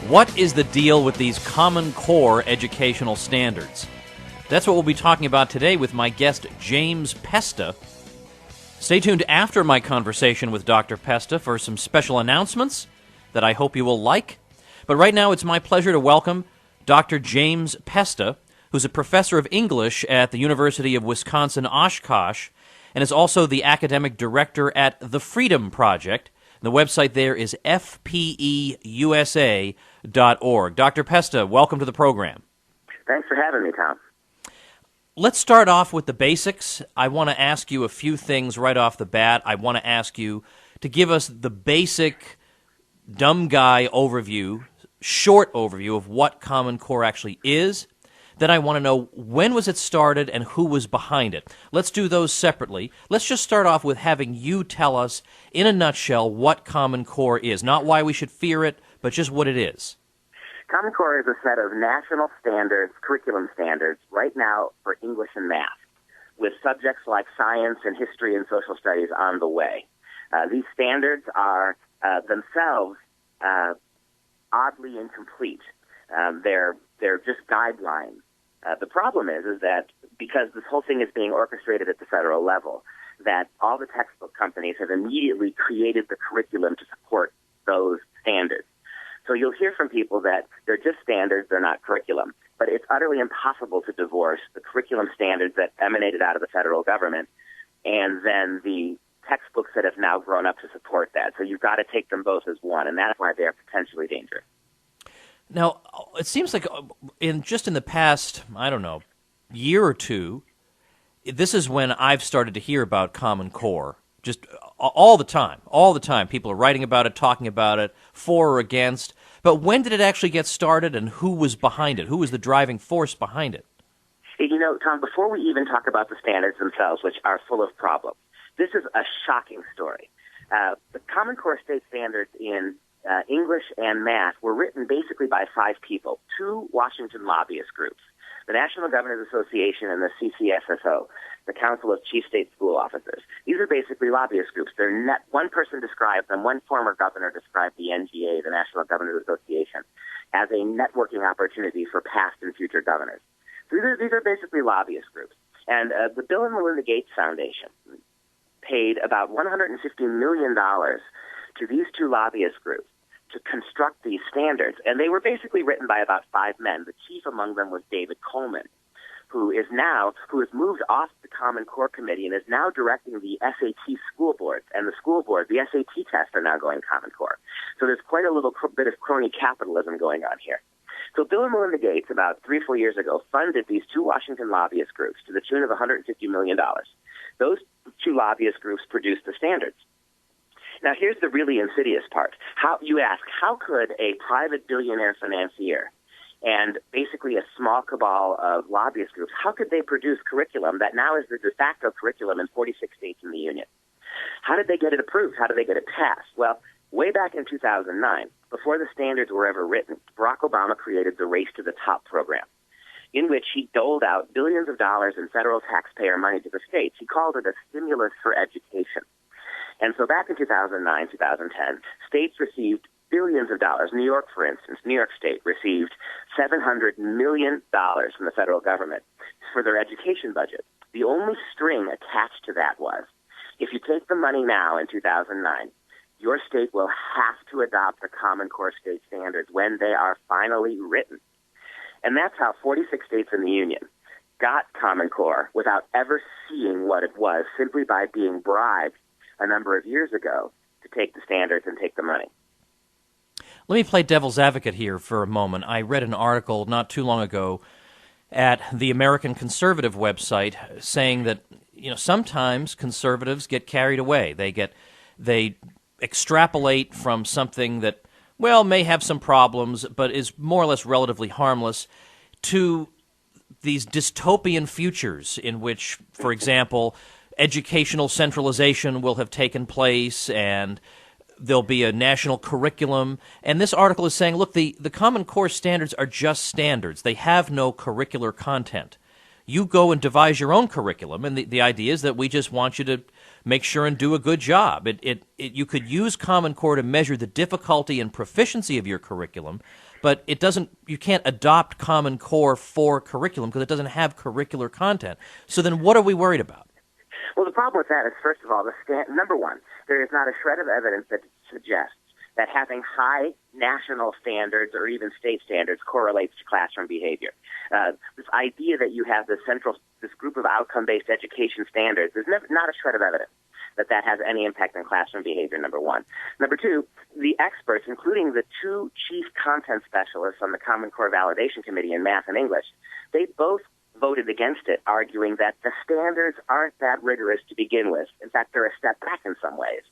What is the deal with these Common Core educational standards? That's what we'll be talking about today with my guest, James Pesta. Stay tuned after my conversation with Dr. Pesta for some special announcements that I hope you will like. But right now, it's my pleasure to welcome Dr. James Pesta, who's a professor of English at the University of Wisconsin-Oshkosh and is also the academic director at the Freedom Project. The website there is fpeusa.org. Dr. Pesta, welcome to the program. Thanks for having me, Tom. Let's start off with the basics. I want to ask you a few things right off the bat. I want to ask you to give us the basic dumb guy overview, short overview of what Common Core actually is. Then I want to know, when was it started and who was behind it? Let's do those separately. Let's just start off with having you tell us, in a nutshell, what Common Core is. Not why we should fear it, but just what it is. Common Core is a set of national standards, curriculum standards, right now for English and math, with subjects like science and history and social studies on the way. These standards are themselves oddly incomplete. They're just guidelines. The problem is that because this whole thing is being orchestrated at the federal level, that all the textbook companies have immediately created the curriculum to support those standards. So you'll hear from people that they're just standards, they're not curriculum. But it's utterly impossible to divorce the curriculum standards that emanated out of the federal government and then the textbooks that have now grown up to support that. So you've got to take them both as one, and that's why they're potentially dangerous. Now, it seems like in the past, year or two, this is when I've started to hear about Common Core. Just all the time. People are writing about it, talking about it, for or against. But when did it actually get started, and who was behind it? Who was the driving force behind it? You know, Tom, before we even talk about the standards themselves, which are full of problems, this is a shocking story. The Common Core state standards in English and math were written basically by 5 people, 2 Washington lobbyist groups, the National Governors Association and the CCSSO, the Council of Chief State School Officers. These are basically lobbyist groups. One person described them, one former governor described the NGA, the National Governors Association, as a networking opportunity for past and future governors. So these are basically lobbyist groups. And the Bill and Melinda Gates Foundation paid about $150 million to these 2 lobbyist groups to construct these standards. And they were basically written by about 5 men. The chief among them was David Coleman, who has moved off the Common Core Committee and is now directing the SAT school boards. And the school board, the SAT tests are now going Common Core. So there's quite a little bit of crony capitalism going on here. So Bill and Melinda Gates, about 3 or 4 years ago, funded these 2 Washington lobbyist groups to the tune of $150 million. Those 2 lobbyist groups produced the standards. Now, here's the really insidious part. How could a private billionaire financier and basically a small cabal of lobbyist groups, how could they produce curriculum that now is the de facto curriculum in 46 states in the union? How did they get it approved? How did they get it passed? Well, way back in 2009, before the standards were ever written, Barack Obama created the Race to the Top program, in which he doled out billions of dollars in federal taxpayer money to the states. He called it a stimulus for education. And so back in 2009, 2010, states received billions of dollars. New York, for instance, New York State received $700 million from the federal government for their education budget. The only string attached to that was, if you take the money now in 2009, your state will have to adopt the Common Core state standards when they are finally written. And that's how 46 states in the union got Common Core without ever seeing what it was, simply by being bribed a number of years ago to take the standards and take the money. Let me play devil's advocate here for a moment. I read an article not too long ago at the American Conservative website saying that, sometimes conservatives get carried away. They extrapolate from something that, may have some problems, but is more or less relatively harmless, to these dystopian futures in which, for example, educational centralization will have taken place and there'll be a national curriculum. And this article is saying, look, the Common Core standards are just standards. They have no curricular content. You go and devise your own curriculum, and the idea is that we just want you to make sure and do a good job. You could use Common Core to measure the difficulty and proficiency of your curriculum, but it doesn't. You can't adopt Common Core for curriculum because it doesn't have curricular content. So then what are we worried about? Well, the problem with that is, first of all, number one, there is not a shred of evidence that suggests that having high national standards or even state standards correlates to classroom behavior. This idea that you have this group of outcome-based education standards, there's not a shred of evidence that has any impact on classroom behavior, number one. Number two, the experts, including the two chief content specialists on the Common Core Validation Committee in Math and English, they both voted against it, arguing that the standards aren't that rigorous to begin with. In fact, they're a step back in some ways.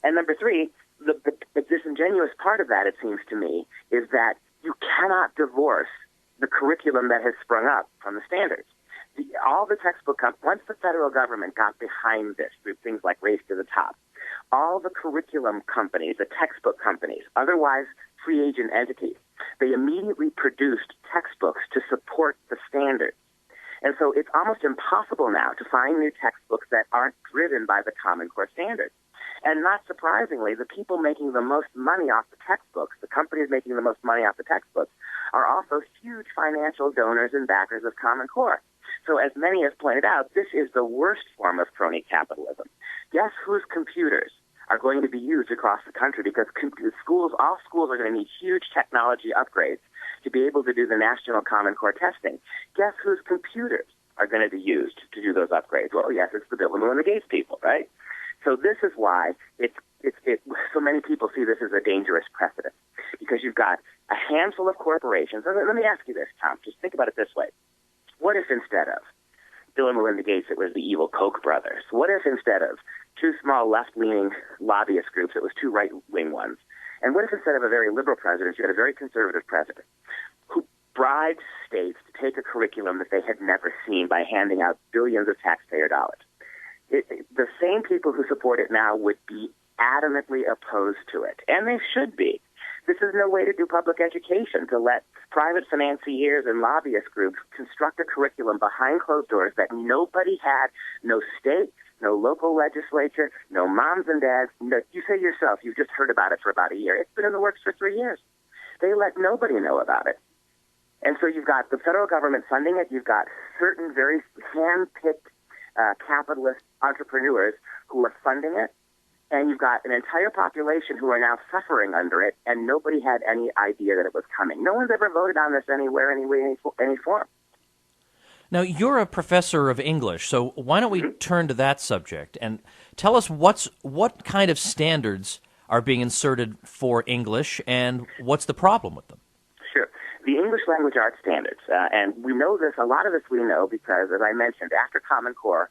And number three, the disingenuous part of that, it seems to me, is that you cannot divorce the curriculum that has sprung up from the standards. All the textbook once the federal government got behind this through things like Race to the Top, all the curriculum companies, the textbook companies, otherwise free agent entities, they immediately produced textbooks to support the standards. And so it's almost impossible now to find new textbooks that aren't driven by the Common Core standards. And not surprisingly, the people making the most money off the textbooks, the companies making the most money off the textbooks, are also huge financial donors and backers of Common Core. So as many have pointed out, this is the worst form of crony capitalism. Guess whose computers are going to be used across the country? Because all schools are going to need huge technology upgrades to be able to do the National Common Core testing. Guess whose computers are going to be used to do those upgrades? Well, yes, it's the Bill and Melinda Gates people, right? So this is why so many people see this as a dangerous precedent, because you've got a handful of corporations. Let me ask you this, Tom. Just think about it this way. What if instead of Bill and Melinda Gates, it was the evil Koch brothers? What if instead of two small left-leaning lobbyist groups, it was two right-wing ones? And what if instead of a very liberal president, you had a very conservative president who bribed states to take a curriculum that they had never seen by handing out billions of taxpayer dollars? The same people who support it now would be adamantly opposed to it, and they should be. This is no way to do public education, to let private financiers and lobbyist groups construct a curriculum behind closed doors that nobody had, no state, no local legislature, no moms and dads. No, you say yourself, you've just heard about it for about a year. It's been in the works for 3 years. They let nobody know about it. And so you've got the federal government funding it. You've got certain very hand-picked capitalist entrepreneurs who are funding it, and you've got an entire population who are now suffering under it, and nobody had any idea that it was coming. No one's ever voted on this anywhere, any form. Now, you're a professor of English, so why don't we turn to that subject and tell us what kind of standards are being inserted for English, and what's the problem with them? Sure. The English language arts standards, and we know this, a lot of this we know because, as I mentioned, after Common Core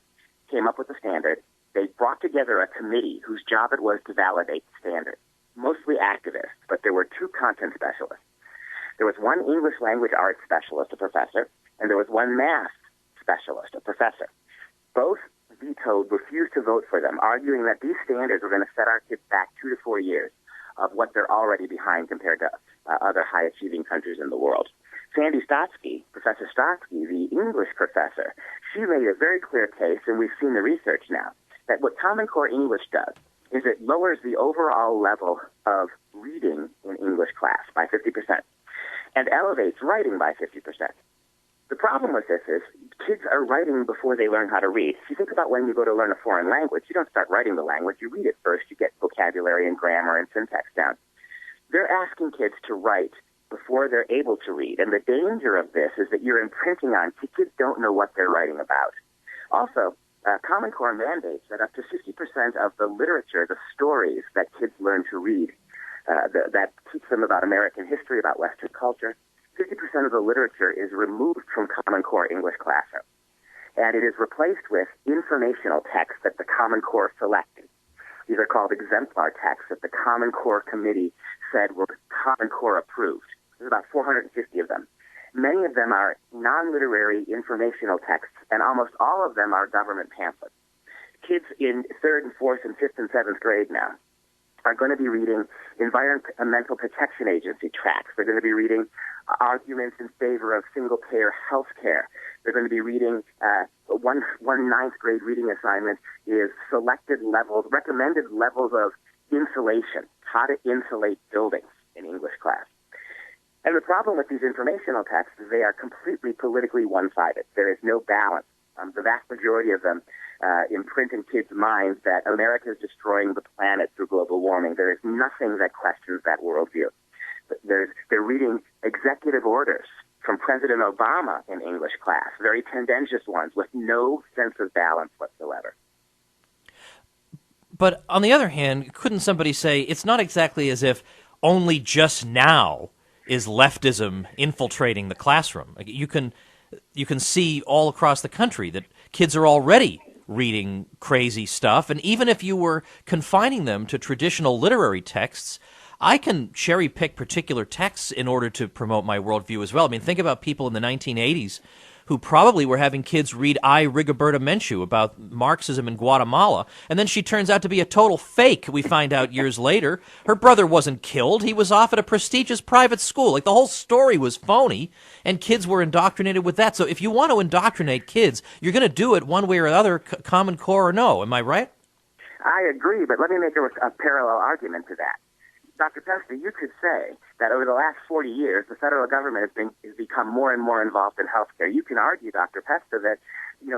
came up with the standard, they brought together a committee whose job it was to validate the standard, mostly activists, but there were two content specialists. There was one English language arts specialist, a professor, and there was one math specialist, a professor. Both refused to vote for them, arguing that these standards were going to set our kids back 2 to 4 years of what they're already behind compared to other high-achieving countries in the world. Sandy Stotsky, Professor Stotsky, the English professor, she made a very clear case, and we've seen the research now, that what Common Core English does is it lowers the overall level of reading in English class by 50% and elevates writing by 50%. The problem with this is kids are writing before they learn how to read. If you think about when you go to learn a foreign language, you don't start writing the language. You read it first. You get vocabulary and grammar and syntax down. They're asking kids to write before they're able to read. And the danger of this is that you're imprinting on kids don't know what they're writing about. Also, Common Core mandates that up to 50% of the literature, the stories that kids learn to read, that teach them about American history, about Western culture, 50% of the literature is removed from Common Core English classroom. And it is replaced with informational texts that the Common Core selected. These are called exemplar texts that the Common Core Committee said were Common Core approved. There's about 450 of them. Many of them are non-literary informational texts, and almost all of them are government pamphlets. Kids in 3rd and 4th and 5th and 7th grade now are going to be reading Environmental Protection Agency tracts. They're going to be reading arguments in favor of single-payer health care. They're going to be reading one ninth grade reading assignment is recommended levels of insulation, how to insulate buildings in English class. And the problem with these informational texts is they are completely politically one-sided. There is no balance. The vast majority of them imprint in kids' minds that America is destroying the planet through global warming. There is nothing that questions that worldview. They're reading executive orders from President Obama in English class, very tendentious ones with no sense of balance whatsoever. But on the other hand, couldn't somebody say it's not exactly as if only just now is leftism infiltrating the classroom? Like, you can see all across the country that kids are already reading crazy stuff, and even if you were confining them to traditional literary texts, I can cherry-pick particular texts in order to promote my worldview as well. I mean, think about people in the 1980s who probably were having kids read I, Rigoberta Menchú about Marxism in Guatemala, and then she turns out to be a total fake, we find out years later. Her brother wasn't killed. He was off at a prestigious private school. Like, the whole story was phony, and kids were indoctrinated with that. So if you want to indoctrinate kids, you're going to do it one way or another, Common Core or no. Am I right? I agree, but let me make a parallel argument to that. Dr. Pesta, you could say that over the last 40 years, the federal government has become more and more involved in healthcare. You can argue, Dr. Pesta, that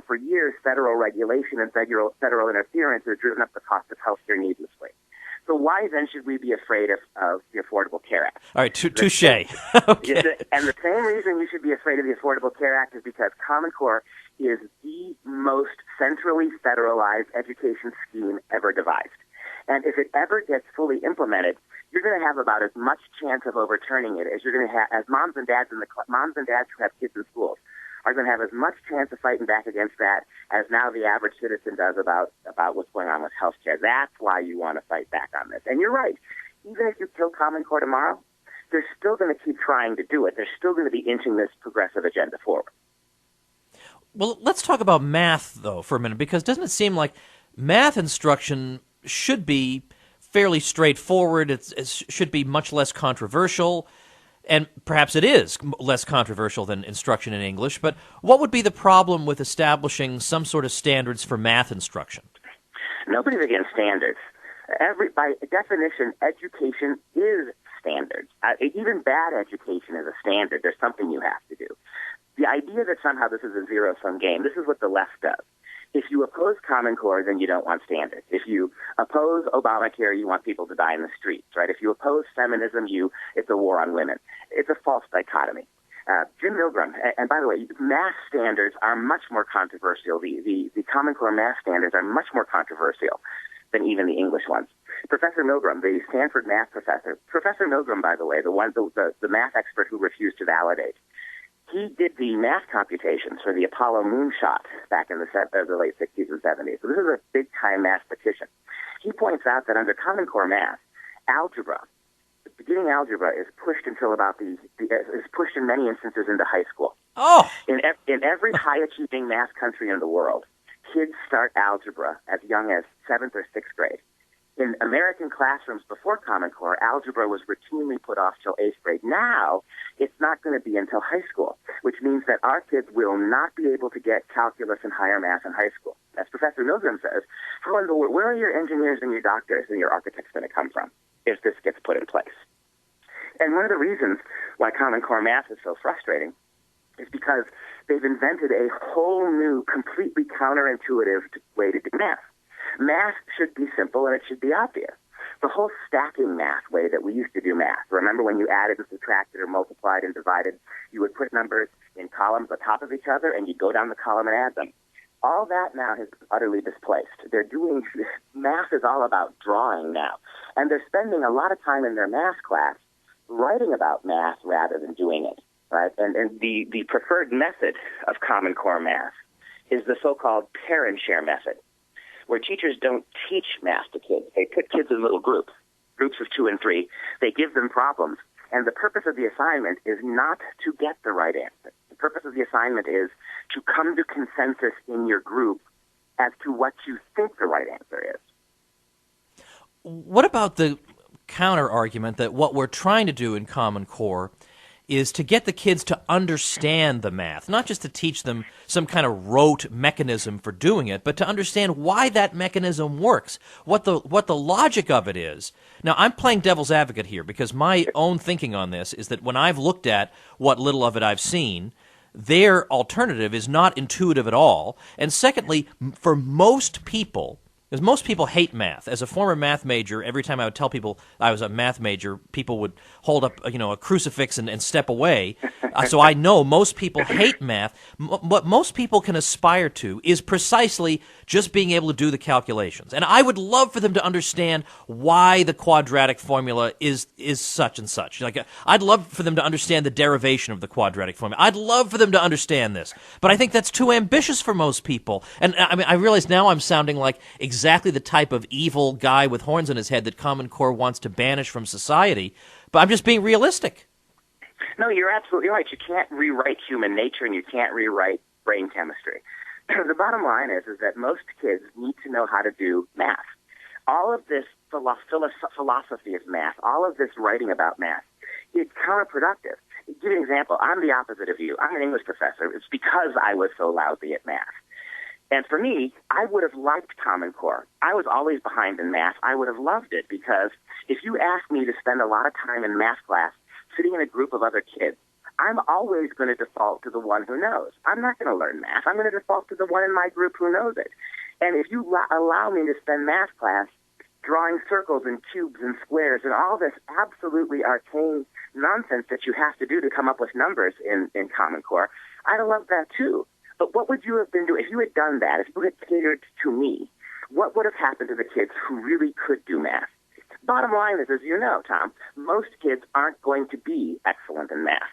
for years federal regulation and federal interference has driven up the cost of healthcare needlessly. So why then should we be afraid of the Affordable Care Act? All right, touche. Okay. And the same reason you should be afraid of the Affordable Care Act is because Common Core is the most centrally federalized education scheme ever devised. And if it ever gets fully implemented, you're going to have about as much chance of overturning it as you're going to have as moms and dads who have kids in schools are going to have as much chance of fighting back against that as now the average citizen does about what's going on with healthcare. That's why you want to fight back on this. And you're right. Even if you kill Common Core tomorrow, they're still going to keep trying to do it. They're still going to be inching this progressive agenda forward. Well, let's talk about math, though, for a minute, because doesn't it seem like math instruction should be fairly straightforward? It should be much less controversial, and perhaps it is less controversial than instruction in English, but what would be the problem with establishing some sort of standards for math instruction? Nobody's against standards. By definition, education is standards. Even bad education is a standard. There's something you have to do. The idea that somehow this is a zero-sum game, this is what the left does. If you oppose Common Core, then you don't want standards. If you oppose Obamacare, you want people to die in the streets, right? If you oppose feminism, it's a war on women. It's a false dichotomy. Jim Milgram, and by the way, math standards are much more controversial. The Common Core math standards are much more controversial than even the English ones. Professor Milgram, the Stanford math professor, Professor Milgram, by the way, the math expert who refused to validate, he did the math computations for the Apollo moonshot back in the late 60s and 70s. So this is a big-time mathematician. He points out that under Common Core math, algebra, beginning algebra is pushed until is pushed in many instances into high school. Oh! In every high-achieving math country in the world, kids start algebra as young as 7th or 6th grade. In American classrooms before Common Core, algebra was routinely put off till 8th grade. Now, it's not going to be until high school, which means that our kids will not be able to get calculus and higher math in high school. As Professor Milgram says, how in the world, where are your engineers and your doctors and your architects going to come from if this gets put in place? And one of the reasons why Common Core math is so frustrating is because they've invented a whole new, completely counterintuitive way to do math. Math should be simple and it should be obvious. The whole stacking math way that we used to do math, remember when you added and subtracted or multiplied and divided, you would put numbers in columns on top of each other and you'd go down the column and add them. All that now has been utterly displaced. Math is all about drawing now. And they're spending a lot of time in their math class writing about math rather than doing it. Right? And the preferred method of Common Core math is the so-called pair and share method, where teachers don't teach math to kids. They put kids in little groups of 2 and 3. They give them problems. And the purpose of the assignment is not to get the right answer. The purpose of the assignment is to come to consensus in your group as to what you think the right answer is. what about the counter argument that what we're trying to do in Common Core is to get the kids to understand the math, not just to teach them some kind of rote mechanism for doing it, but to understand why that mechanism works, what the logic of it is. Now, I'm playing devil's advocate here because my own thinking on this is that when I've looked at what little of it I've seen, their alternative is not intuitive at all. And secondly, for most people, because most people hate math. As a former math major, every time I would tell people I was a math major, people would hold up, a crucifix and step away. So I know most people hate math. What most people can aspire to is precisely just being able to do the calculations. And I would love for them to understand why the quadratic formula is such and such. Like, I'd love for them to understand the derivation of the quadratic formula. I'd love for them to understand this. But I think that's too ambitious for most people. And I mean, I realize now I'm sounding like exactly the type of evil guy with horns on his head that Common Core wants to banish from society, but I'm just being realistic. No, you're absolutely right. You can't rewrite human nature and you can't rewrite brain chemistry. The bottom line is that most kids need to know how to do math. All of this philosophy of math, all of this writing about math, it's counterproductive. To give you an example, I'm the opposite of you. I'm an English professor. It's because I was so lousy at math. And for me, I would have liked Common Core. I was always behind in math. I would have loved it because if you asked me to spend a lot of time in math class sitting in a group of other kids, I'm always going to default to the one who knows. I'm not going to learn math. I'm going to default to the one in my group who knows it. And if you allow me to spend math class drawing circles and cubes and squares and all this absolutely arcane nonsense that you have to do to come up with numbers in Common Core, I'd have loved that too. But what would you have been doing if you had done that, if you had catered to me? What would have happened to the kids who really could do math? Bottom line is, as you know, Tom, most kids aren't going to be excellent in math.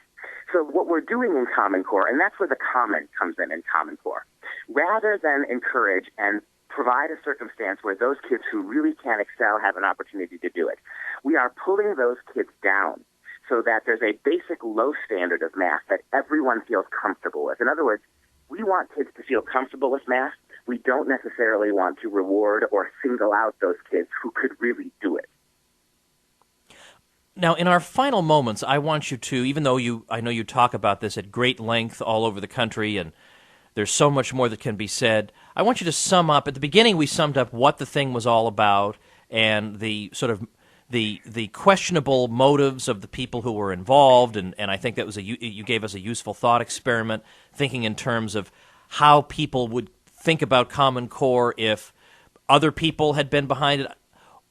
So what we're doing in Common Core, and that's where the common comes in Common Core, rather than encourage and provide a circumstance where those kids who really can excel have an opportunity to do it, we are pulling those kids down so that there's a basic low standard of math that everyone feels comfortable with. In other words, we want kids to feel comfortable with math. We don't necessarily want to reward or single out those kids who could really do it. Now, in our final moments, I want you to, even though I know you talk about this at great length all over the country, and there's so much more that can be said, I want you to sum up. At the beginning, we summed up what the thing was all about and the sort of the questionable motives of the people who were involved, and I think that was you gave us a useful thought experiment, thinking in terms of how people would think about Common Core if other people had been behind it.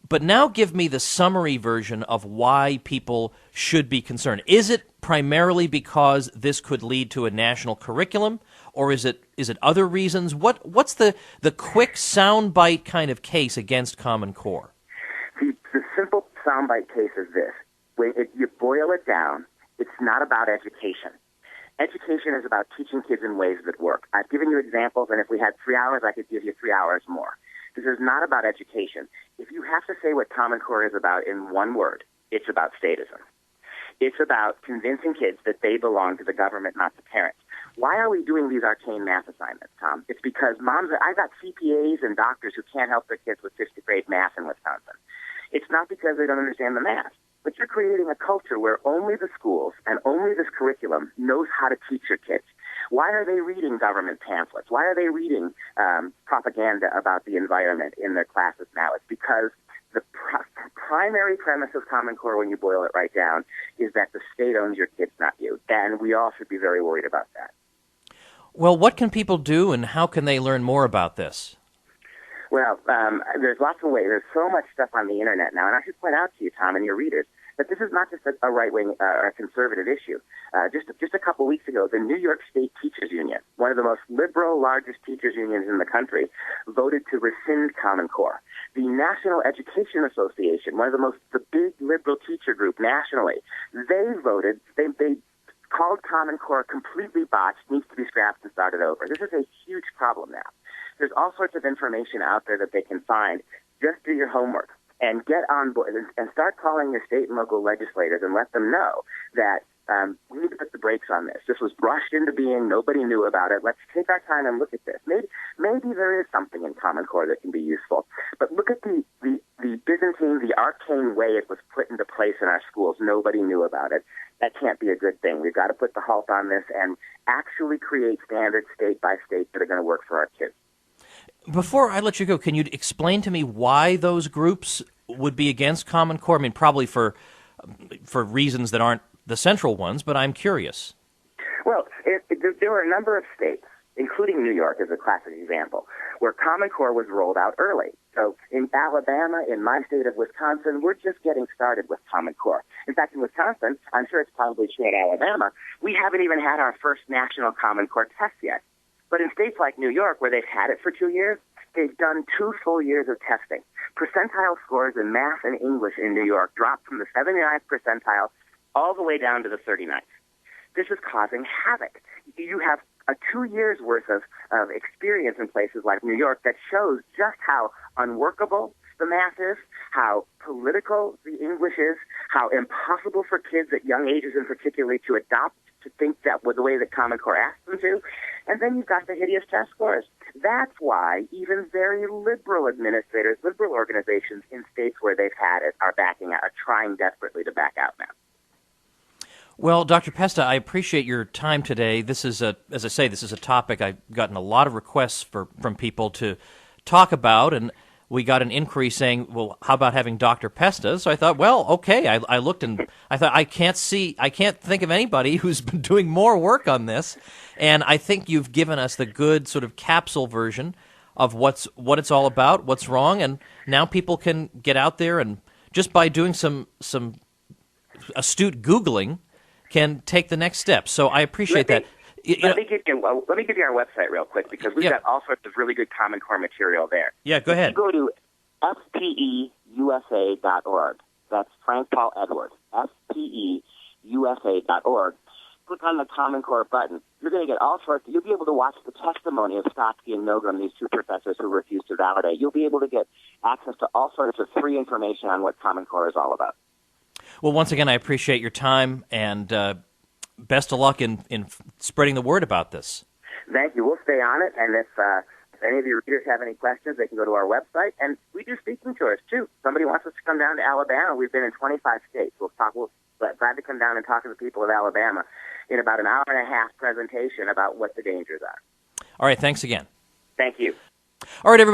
But now give me the summary version of why people should be concerned. Is it primarily because this could lead to a national curriculum, or is it other reasons? What's the quick soundbite kind of case against Common Core? The simple soundbite case is this. When you boil it down, it's not about education. Education is about teaching kids in ways that work. I've given you examples, and if we had 3 hours, I could give you 3 hours more. This is not about education. If you have to say what Common Core is about in one word, it's about statism. It's about convincing kids that they belong to the government, not the parents. Why are we doing these arcane math assignments, Tom? It's because I've got CPAs and doctors who can't help their kids with 5th grade math in Wisconsin. It's not because they don't understand the math, but you're creating a culture where only the schools and only this curriculum knows how to teach your kids. Why are they reading government pamphlets? Why are they reading propaganda about the environment in their classes now? It's because the primary premise of Common Core, when you boil it right down, is that the state owns your kids, not you. And we all should be very worried about that. Well, what can people do, and how can they learn more about this? Well, there's lots of ways. There's so much stuff on the Internet now. And I should point out to you, Tom, and your readers, that this is not just a right-wing or a conservative issue. Just a couple weeks ago, the New York State Teachers Union, one of the most liberal, largest teachers unions in the country, voted to rescind Common Core. The National Education Association, one of the big liberal teacher group nationally, they voted, they called Common Core completely botched, needs to be scrapped and started over. This is a huge problem now. There's all sorts of information out there that they can find. Just do your homework and get on board and start calling your state and local legislators and let them know that we need to put the brakes on this. This was brushed into being. Nobody knew about it. Let's take our time and look at this. Maybe there is something in Common Core that can be useful. But look at the Byzantine, the arcane way it was put into place in our schools. Nobody knew about it. That can't be a good thing. We've got to put the halt on this and actually create standards state by state that are going to work for our kids. Before I let you go, can you explain to me why those groups would be against Common Core? I mean, probably for reasons that aren't the central ones, but I'm curious. Well, there were a number of states, including New York as a classic example, where Common Core was rolled out early. So in Alabama, in my state of Wisconsin, we're just getting started with Common Core. In fact, in Wisconsin, I'm sure it's probably true in Alabama, we haven't even had our first national Common Core test yet. But in states like New York, where they've had it for 2 years, they've done 2 full years of testing. Percentile scores in math and English in New York dropped from the 79th percentile all the way down to the 39th. This is causing havoc. You have a 2 years worth of experience in places like New York that shows just how unworkable the math is, how political the English is, how impossible for kids at young ages in particular to adopt, to think that was the way that Common Core asked them to. And then you've got the hideous test scores. That's why even very liberal administrators, liberal organizations in states where they've had it are trying desperately to back out now. Well, Dr. Pesta, I appreciate your time today. This is as I say, this is a topic I've gotten a lot of requests from people to talk about, and we got an inquiry saying, well, how about having Dr. Pesta? So I thought, well, okay. I looked and I thought, I can't think of anybody who's been doing more work on this. And I think you've given us the good sort of capsule version of what it's all about, what's wrong, and now people can get out there and just by doing some astute Googling can take the next step. So I appreciate that. Let me give you our website real quick because we've got all sorts of really good Common Core material there. Yeah, go ahead. You go to fpeusa.org. That's Frank Paul Edward. fpeusa.org. Click on the Common Core button. You're going to get all sorts. You'll be able to watch the testimony of Stotsky and Milgram, these 2 professors who refused to validate. You'll be able to get access to all sorts of free information on what Common Core is all about. Well, once again, I appreciate your time, and best of luck in spreading the word about this. Thank you. We'll stay on it, and if any of your readers have any questions, they can go to our website, and we do speaking tours, too. Somebody wants us to come down to Alabama. We've been in 25 states. We'll glad to come down and talk to the people of Alabama in about an hour and a half presentation about what the dangers are. All right, thanks again. Thank you. All right, everybody.